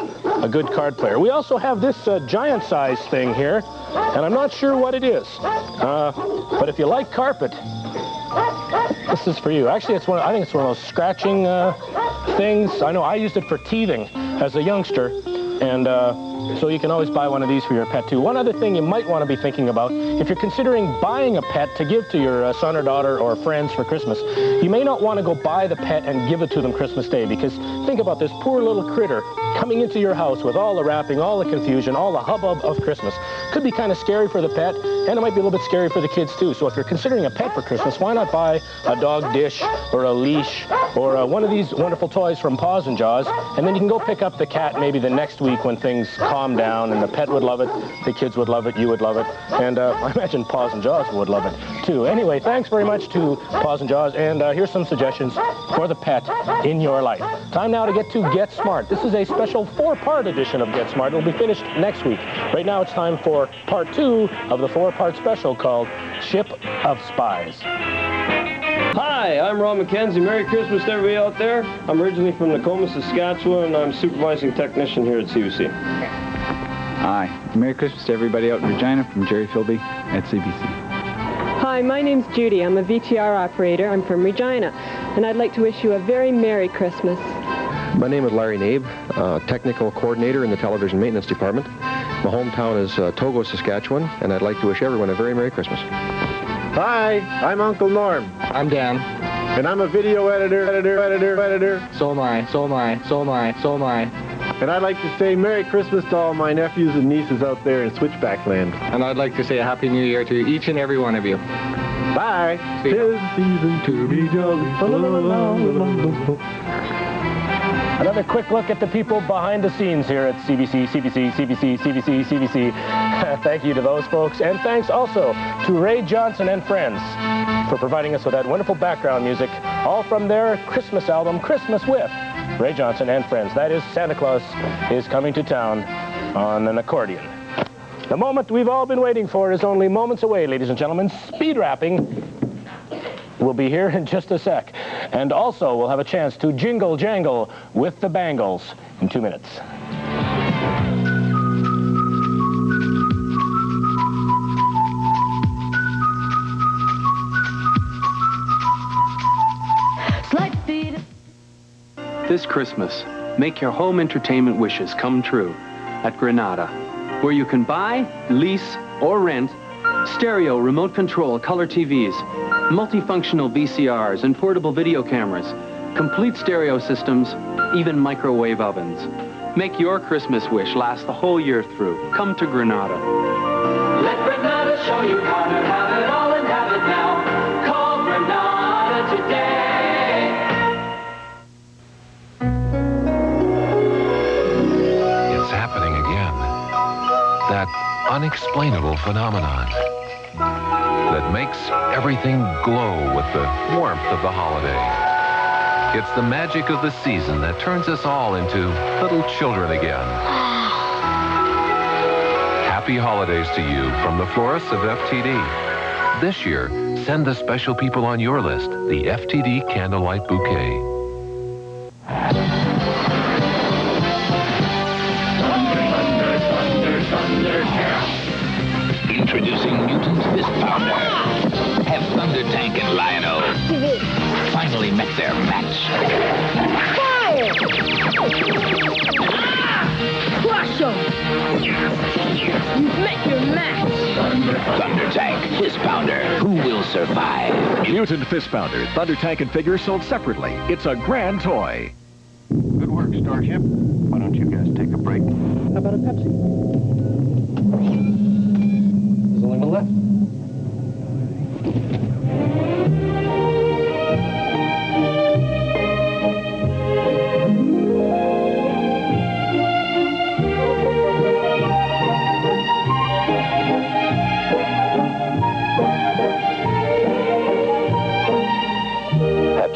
[SPEAKER 2] good card player. We also have this giant size thing here, and I'm not sure what it is. But if you like carpet, this is for you. Actually, I think it's one of those scratching things. I know I used it for teething as a youngster, and so you can always buy one of these for your pet too. One other thing you might want to be thinking about, if you're considering buying a pet to give to your son or daughter or friends for Christmas, you may not want to go buy the pet and give it to them Christmas Day, because think about this poor little critter coming into your house with all the wrapping, all the confusion, all the hubbub of Christmas. Could be kind of scary for the pet, and it might be a little bit scary for the kids too. So if you're considering a pet for Christmas, why not buy a dog dish or a leash or one of these wonderful toys from Paws and Jaws, and then you can go pick up the cat maybe the next week when things calm down, and the pet would love it, the kids would love it, you would love it, and I imagine Paws and Jaws would love it too. Anyway, thanks very much to Paws and Jaws, and here's some suggestions for the pet in your life. Time now to get to Get Smart. This is a special 4-part edition of Get Smart. It'll be finished next week. Right now it's time for part 2 of the 4-part special called Ship of Spies.
[SPEAKER 12] Hi, I'm Ron McKenzie. Merry Christmas to everybody out there. I'm originally from Tacoma, Saskatchewan, and I'm supervising technician here at CBC.
[SPEAKER 16] Hi, Merry Christmas to everybody out in Regina from Jerry Philby at CBC.
[SPEAKER 17] Hi, my name's Judy. I'm a VTR operator. I'm from Regina, and I'd like to wish you a very Merry Christmas.
[SPEAKER 19] My name is Larry Nabe, technical coordinator in the television maintenance department. My hometown is Togo, Saskatchewan, and I'd like to wish everyone a very Merry Christmas.
[SPEAKER 20] Hi, I'm Uncle Norm.
[SPEAKER 19] I'm Dan.
[SPEAKER 20] And I'm a video editor.
[SPEAKER 19] So am I.
[SPEAKER 20] And I'd like to say Merry Christmas to all my nephews and nieces out there in Switchback land.
[SPEAKER 19] And I'd like to say a Happy New Year to each and every one of you.
[SPEAKER 20] Bye.
[SPEAKER 19] See ya.
[SPEAKER 20] 'Tis the season to be jolly.
[SPEAKER 2] Another quick look at the people behind the scenes here at CBC. Thank you to those folks, and thanks also to Ray Johnson and Friends for providing us with that wonderful background music, all from their Christmas album, Christmas with Ray Johnson and Friends. That is Santa Claus is Coming to Town on an accordion. The moment we've all been waiting for is only moments away, ladies and gentlemen. Speed rapping will be here in just a sec. And also, we'll have a chance to jingle jangle with the Bangles in 2 minutes.
[SPEAKER 25] This Christmas, make your home entertainment wishes come true at Granada, where you can buy, lease, or rent stereo, remote control, color TVs, multifunctional VCRs, and portable video cameras, complete stereo systems, even microwave ovens. Make your Christmas wish last the whole year through. Come to Granada.
[SPEAKER 18] Let Granada show you how to have it all and have it now. Call Granada today.
[SPEAKER 1] It's happening again. That unexplainable phenomenon that makes everything glow with the warmth of the holiday. It's the magic of the season that turns us all into little children again. Happy holidays to you from the florists of FTD. This year, send the special people on your list the FTD Candlelight Bouquet.
[SPEAKER 11] Introducing Mutant Fist Powder. Have Thunder Tank and Lion-O finally met their match.
[SPEAKER 18] Fire! Crush 'em! You've met your match!
[SPEAKER 11] Thunder Tank, Fist Pounder. Who will survive?
[SPEAKER 24] Mutant Fist Pounder, Thunder Tank and figure sold separately. It's a grand toy.
[SPEAKER 21] Good work, Starship. Why don't you guys take a break?
[SPEAKER 5] How about a Pepsi? There's only one left.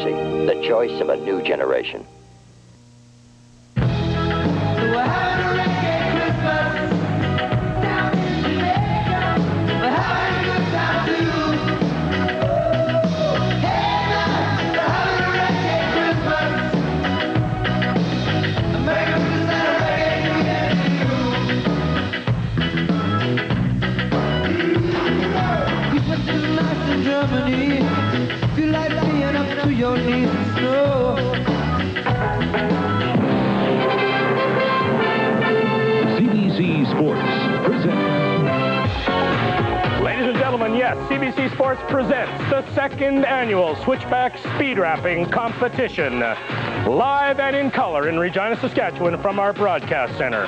[SPEAKER 4] Pepsi, the choice of a new generation.
[SPEAKER 18] Germany, feel like being up to your knees in snow.
[SPEAKER 1] CBC Sports presents.
[SPEAKER 2] Ladies and gentlemen, yes, CBC Sports presents the second annual Switchback Speed Rapping Competition. Live and in color in Regina, Saskatchewan from our broadcast center.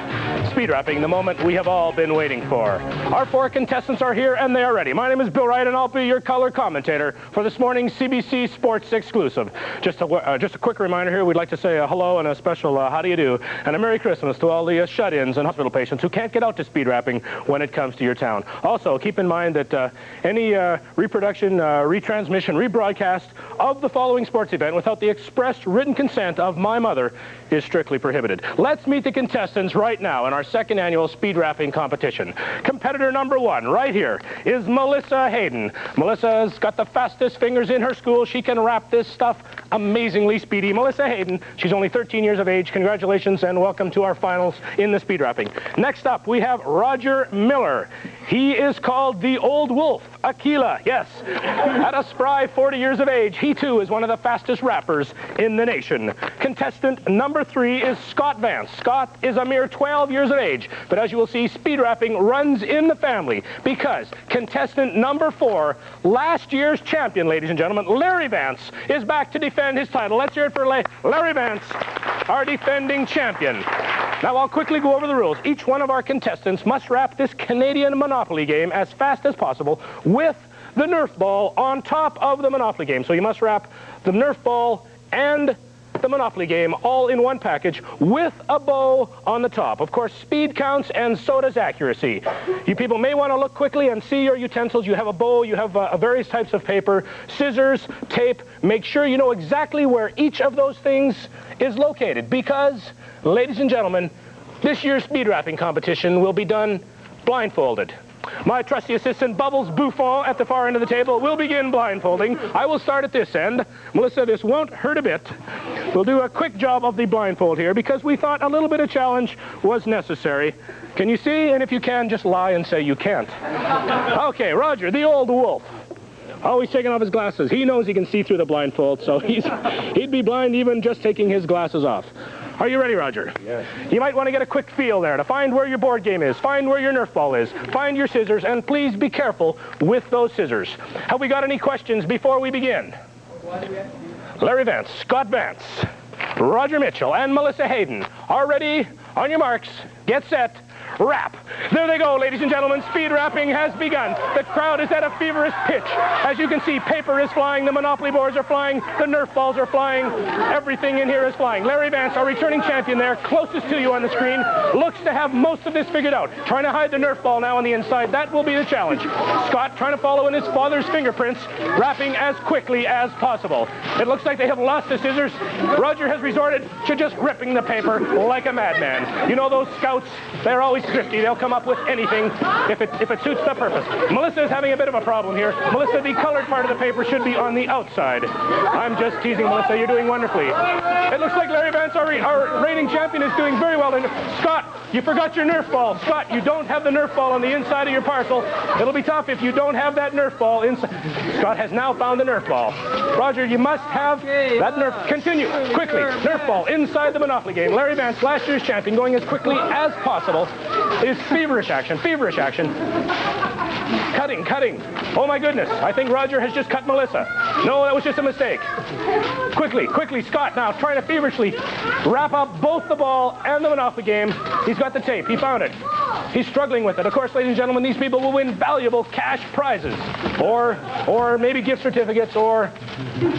[SPEAKER 2] Speed rapping, the moment we have all been waiting for. Our 4 contestants are here and they are ready. My name is Bill Wright and I'll be your color commentator for this morning's CBC Sports exclusive. Just a quick reminder here, we'd like to say a hello and a special how do you do and a Merry Christmas to all the shut-ins and hospital patients who can't get out to speed rapping when it comes to your town. Also, keep in mind that any reproduction, retransmission, rebroadcast of the following sports event without the express written consent of my mother is strictly prohibited. Let's meet the contestants right now in our second annual speed rapping competition. Competitor number 1 right here is Melissa Hayden. Melissa's got the fastest fingers in her school. She can rap this stuff amazingly speedy. Melissa Hayden, she's only 13 years of age. Congratulations and welcome to our finals in the speed rapping. Next up, we have Roger Miller. He is called the Old Wolf, Aquila, yes. At a spry 40 years of age, he too is one of the fastest rappers in the nation. Contestant number 3 is Scott Vance. Scott is a mere 12 years of age, but as you will see, speed rapping runs in the family because contestant number 4, last year's champion, ladies and gentlemen, Larry Vance, is back to defend his title. Let's hear it for Larry Vance, our defending champion. Now, I'll quickly go over the rules. Each one of our contestants must rap this Canadian Monopoly game as fast as possible with the Nerf ball on top of the Monopoly game. So you must rap the Nerf ball and the Monopoly game all in one package with a bow on the top. Of course, speed counts and so does accuracy. You people may want to look quickly and see your utensils. You have a bow, you have various types of paper, scissors, tape. Make sure you know exactly where each of those things is located because, ladies and gentlemen, this year's speed rapping competition will be done blindfolded. My trusty assistant, Bubbles Buffon, at the far end of the table, will begin blindfolding. I will start at this end. Melissa, this won't hurt a bit. We'll do a quick job of the blindfold here because we thought a little bit of challenge was necessary. Can you see? And if you can, just lie and say you can't. Okay, Roger, the Old Wolf. Always taking off his glasses. He knows he can see through the blindfold, so he'd be blind even just taking his glasses off. Are you ready, Roger? Yes. You might want to get a quick feel there to find where your board game is, find where your Nerf ball is, find your scissors, and please be careful with those scissors. Have we got any questions before we begin? Larry Vance, Scott Vance, Roger Mitchell, and Melissa Hayden are ready. On your marks, get set, rap. There they go, ladies and gentlemen. Speed rapping has begun. The crowd is at a feverish pitch. As you can see, paper is flying, the Monopoly boards are flying, the Nerf balls are flying, everything in here is flying. Larry Vance, our returning champion there, closest to you on the screen, looks to have most of this figured out. Trying to hide the Nerf ball now on the inside. That will be the challenge. Scott trying to follow in his father's fingerprints, rapping as quickly as possible. It looks like they have lost the scissors. Roger has resorted to just ripping the paper like a madman. You know those scouts, they're always thrifty. They'll come up with anything if it suits the purpose. Melissa is having a bit of a problem here. Melissa, the colored part of the paper should be on the outside. I'm just teasing, Melissa. You're doing wonderfully. It looks like Larry Vance, our reigning champion, is doing very well. Scott, you forgot your Nerf ball. Scott, you don't have the Nerf ball on the inside of your parcel. It'll be tough if you don't have that Nerf ball inside. Scott has now found the Nerf ball. Roger, you must have that Nerf. Continue, quickly. Nerf ball inside the Monopoly game. Larry Vance, last year's champion, going as quickly as possible. Is feverish action, feverish action. Cutting, cutting. Oh my goodness, I think Roger has just cut Melissa. No, that was just a mistake. Quickly, quickly, Scott now trying to feverishly wrap up both the ball and the Monopoly game. He's got the tape, he found it. He's struggling with it. Of course, ladies and gentlemen, these people will win valuable cash prizes. Or maybe gift certificates, or,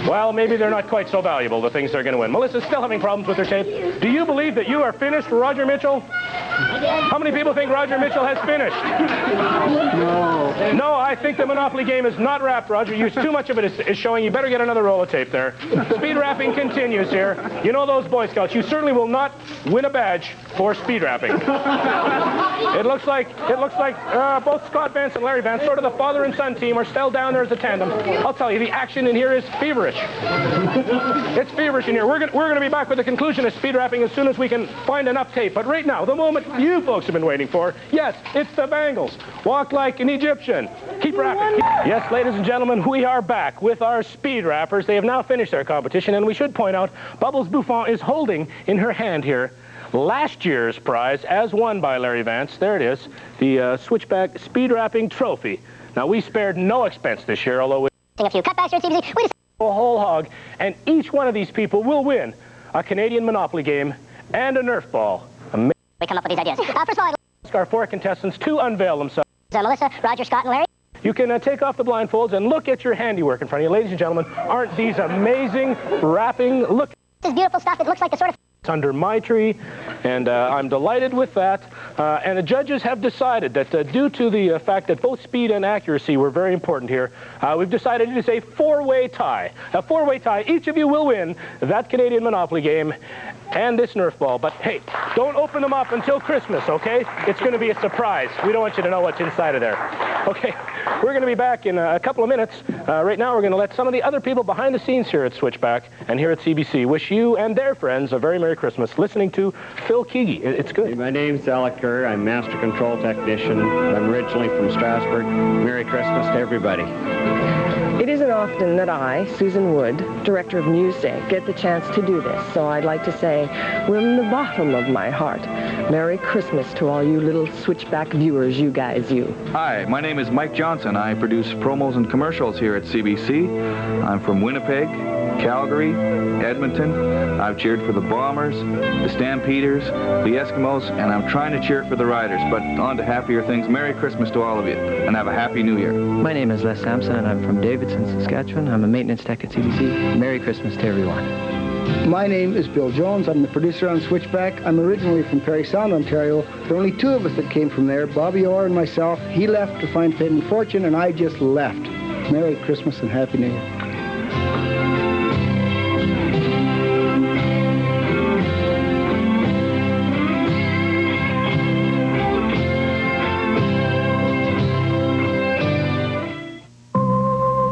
[SPEAKER 2] well, maybe they're not quite so valuable, the things they're going to win. Melissa's still having problems with her tape. Do you believe that you are finished, Roger Mitchell? How many people think Roger Mitchell has finished? No. No, I think the Monopoly game is not wrapped, Roger. Too much of it is showing. You better get another roll of tape there. Speed wrapping continues here. You know those Boy Scouts. You certainly will not win a badge for speed wrapping. It looks like both Scott Vance and Larry Vance, sort of the father and son team, are still down there as a tandem. I'll tell you, the action in here is feverish. It's feverish in here. We're going to be back with the conclusion of speed wrapping as soon as we can find enough tape. But right now, the moment you folks have been waiting for, yes, it's the Bangles. Walk like an Egyptian. Keep wrapping. Yes, ladies and gentlemen, we are back with our speed wrappers. They have now finished their competition, and we should point out, Bubbles Buffon is holding in her hand here last year's prize, as won by Larry Vance. There it is, the Switchback Speed Wrapping Trophy. Now, we spared no expense this year, although we
[SPEAKER 3] a few cutbacks here at CBC. We
[SPEAKER 2] a whole hog, and each one of these people will win a Canadian Monopoly game and a Nerf ball.
[SPEAKER 3] We come up with these ideas. First of all, I'd
[SPEAKER 2] ask our four contestants to unveil themselves.
[SPEAKER 3] Melissa, Roger, Scott, and Larry.
[SPEAKER 2] You can take off the blindfolds and look at your handiwork in front of you. Ladies and gentlemen, aren't these amazing wrapping? Look.
[SPEAKER 3] This is beautiful stuff. It looks like the sort of...
[SPEAKER 2] It's under my tree, and I'm delighted with that. And the judges have decided that due to the fact that both speed and accuracy were very important here, we've decided it is a four-way tie. A four-way tie. Each of you will win that Canadian Monopoly game and this Nerf ball. But hey, don't open them up until Christmas, okay? It's going to be a surprise. We don't want you to know what's inside of there. Okay, we're going to be back in a couple of minutes. Right now, we're going to let some of the other people behind the scenes here at Switchback and here at CBC wish you and their friends a very Merry Christmas, listening to Phil Keegi. It's good.
[SPEAKER 6] Hey, my name's Alec Kerr. I'm Master Control Technician. I'm originally from Strasbourg. Merry Christmas to everybody.
[SPEAKER 27] It isn't often that I, Susan Wood, Director of Newsday, get the chance to do this, so I'd like to say, from the bottom of my heart, Merry Christmas to all you little Switchback viewers, you guys, you.
[SPEAKER 16] Hi, my name is Mike Johnson. I produce promos and commercials here at CBC. I'm from Winnipeg, Calgary, Edmonton. I've cheered for the Bombers, the Stampeders, the Eskimos, and I'm trying to cheer for the Riders. But on to happier things. Merry Christmas to all of you, and have a Happy New Year.
[SPEAKER 7] My name is Les Sampson, and I'm from Davidson, Saskatchewan. I'm a maintenance tech at CBC. Merry Christmas to everyone.
[SPEAKER 8] My name is Bill Jones. I'm the producer on Switchback. I'm originally from Parry Sound, Ontario. There are only two of us that came from there, Bobby Orr and myself. He left to find fame and fortune, and I just left. Merry Christmas and Happy New Year.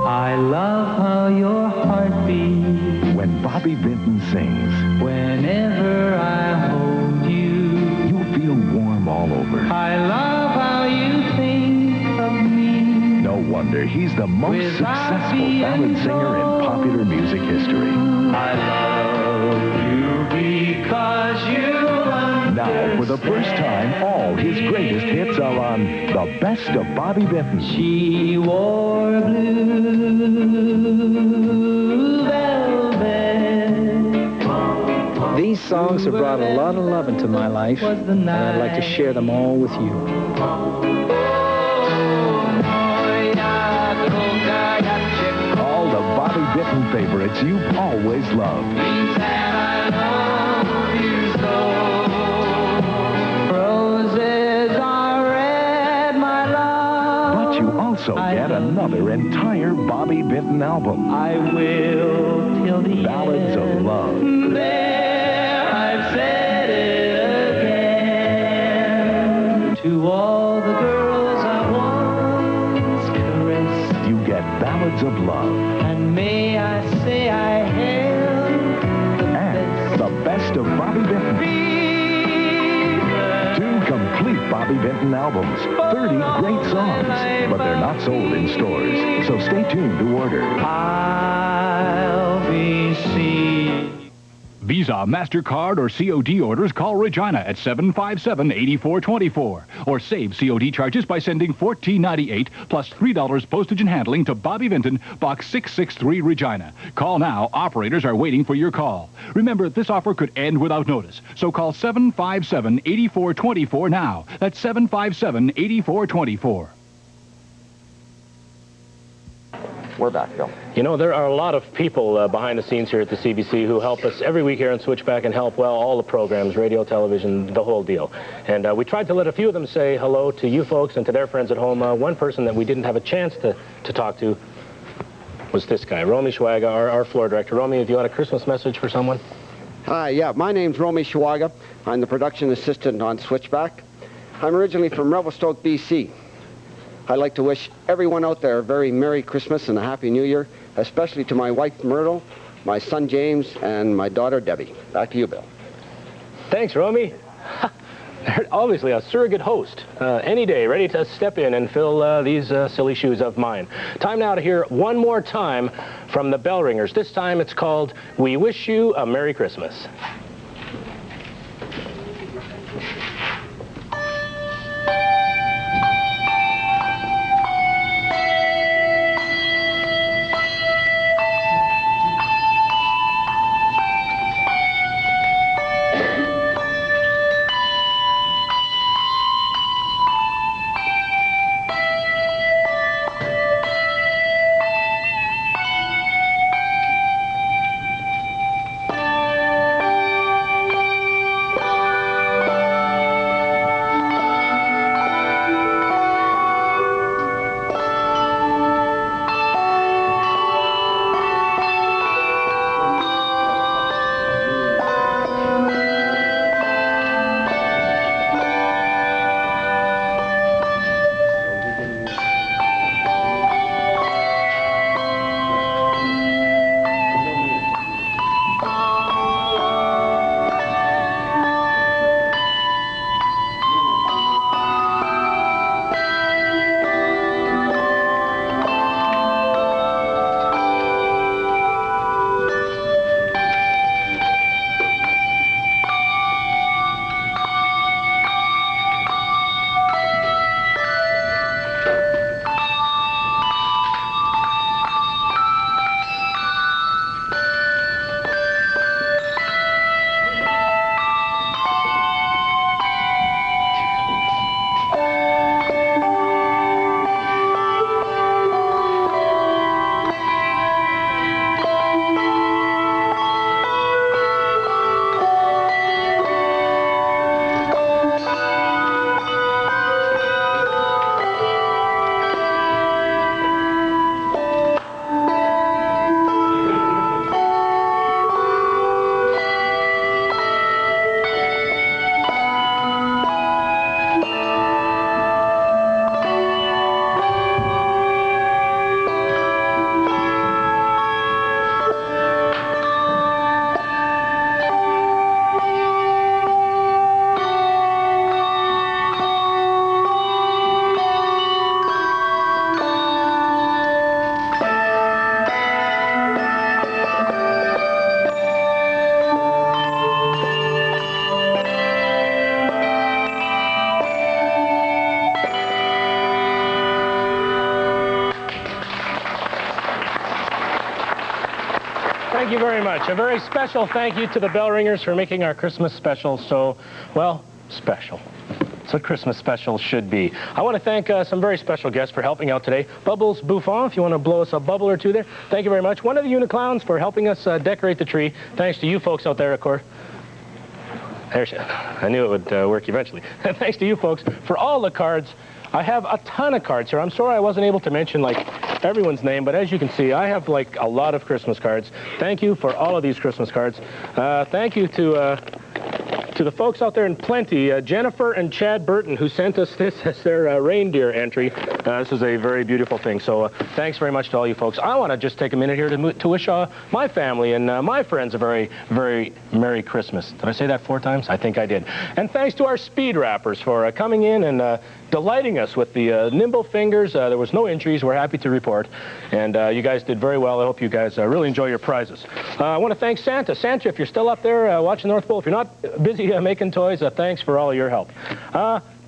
[SPEAKER 18] I love how your heart beats
[SPEAKER 9] when Bobby Vinton sings.
[SPEAKER 18] Whenever I hold you,
[SPEAKER 9] you'll feel warm all over.
[SPEAKER 18] I love how you think of me.
[SPEAKER 9] No wonder he's the most successful ballad singer in popular music history.
[SPEAKER 18] I love you because you understand.
[SPEAKER 9] Now, for the first time, all his greatest hits are on The Best of Bobby Vinton.
[SPEAKER 18] She wore blue velvet.
[SPEAKER 7] These songs have brought a lot of love into my life, and I'd like to share them all with you.
[SPEAKER 9] All the Bobby Vinton favorites you've always loved. Also get another entire Bobby Vinton album.
[SPEAKER 18] I will till the
[SPEAKER 9] Ballads
[SPEAKER 18] end.
[SPEAKER 9] of Love.
[SPEAKER 18] There, I've said it again. To all the girls I once caressed.
[SPEAKER 9] You get Ballads of Love.
[SPEAKER 18] And may I say I held
[SPEAKER 9] the best of Bobby Vinton. Complete Bobby Vinton albums, 30 great songs, but they're not sold in stores, so stay tuned to order.
[SPEAKER 18] I'll be seeing.
[SPEAKER 22] Visa, MasterCard, or COD orders, call Regina at 757-8424. Or save COD charges by sending $14.98 plus $3 postage and handling to Bobby Vinton, Box 663, Regina. Call now. Operators are waiting for your call. Remember, this offer could end without notice, so call 757-8424 now. That's 757-8424.
[SPEAKER 10] we're back, Bill.
[SPEAKER 2] You know, there are a lot of people behind the scenes here at the CBC who help us every week here on Switchback and help, well, all the programs, radio, television, the whole deal. And we tried to let a few of them say hello to you folks and to their friends at home. One person that we didn't have a chance to talk to was this guy, Romy Schwaga, our floor director. Romy, have you got a Christmas message for someone?
[SPEAKER 12] Hi, yeah, my name's Romy Schwaga. I'm the production assistant on Switchback. I'm originally from Revelstoke, BC. I'd like to wish everyone out there a very Merry Christmas and a Happy New Year, especially to my wife, Myrtle, my son, James, and my daughter, Debbie. Back to you, Bill.
[SPEAKER 2] Thanks, Romy. Obviously a surrogate host, any day, ready to step in and fill these silly shoes of mine. Time now to hear one more time from the bell ringers. This time it's called We Wish You a Merry Christmas. Thank you very much. A very special thank you to the bell ringers for making our Christmas special so, well, special. It's what Christmas special should be. I want to thank some very special guests for helping out today. Bubbles Buffon, if you want to blow us a bubble or two there, thank you very much. One of the Uniclowns for helping us decorate the tree. Thanks to you folks out there, of course. I knew it would work eventually. Thanks to you folks for all the cards. I have a ton of cards here. I'm sorry I wasn't able to mention, like, everyone's name, but as you can see, I have, like, a lot of Christmas cards. Thank you for all of these Christmas cards. Thank you to the folks out there in Plenty, Jennifer and Chad Burton, who sent us this as their reindeer entry. This is a very beautiful thing, so thanks very much to all you folks. I want to just take a minute here to wish my family and my friends a very, very Merry Christmas. Did I say that 4 times? I think I did. And thanks to our speed rappers for coming in and delighting us with the nimble fingers. There was no injuries, we're happy to report. And you guys did very well. I hope you guys really enjoy your prizes. I want to thank Santa. Santa, if you're still up there watching North Pole, if you're not busy making toys, thanks for all your help.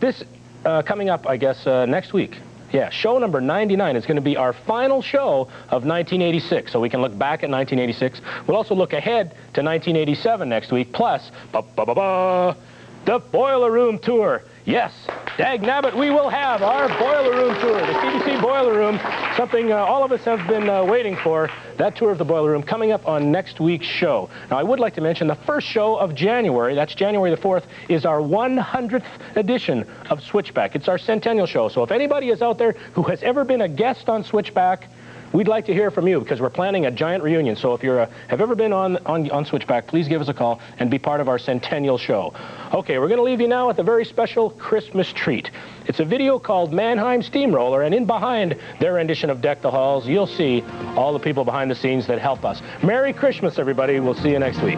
[SPEAKER 2] This coming up, I guess, next week. Yeah, show number 99 is going to be our final show of 1986, so we can look back at 1986. We'll also look ahead to 1987 next week, plus, the Boiler Room Tour. Yes, dag nabbit, we will have our boiler room tour, the CBC boiler room, something all of us have been waiting for. That tour of the boiler room coming up on next week's show. Now, I would like to mention the first show of January, that's January the 4th, is our 100th edition of Switchback. It's our centennial show, so if anybody is out there who has ever been a guest on Switchback, we'd like to hear from you because we're planning a giant reunion. So if you have ever been on Switchback, please give us a call and be part of our centennial show. Okay, we're going to leave you now with a very special Christmas treat. It's a video called Mannheim Steamroller, and in behind their rendition of Deck the Halls, you'll see all the people behind the scenes that help us. Merry Christmas, everybody. We'll see you next week.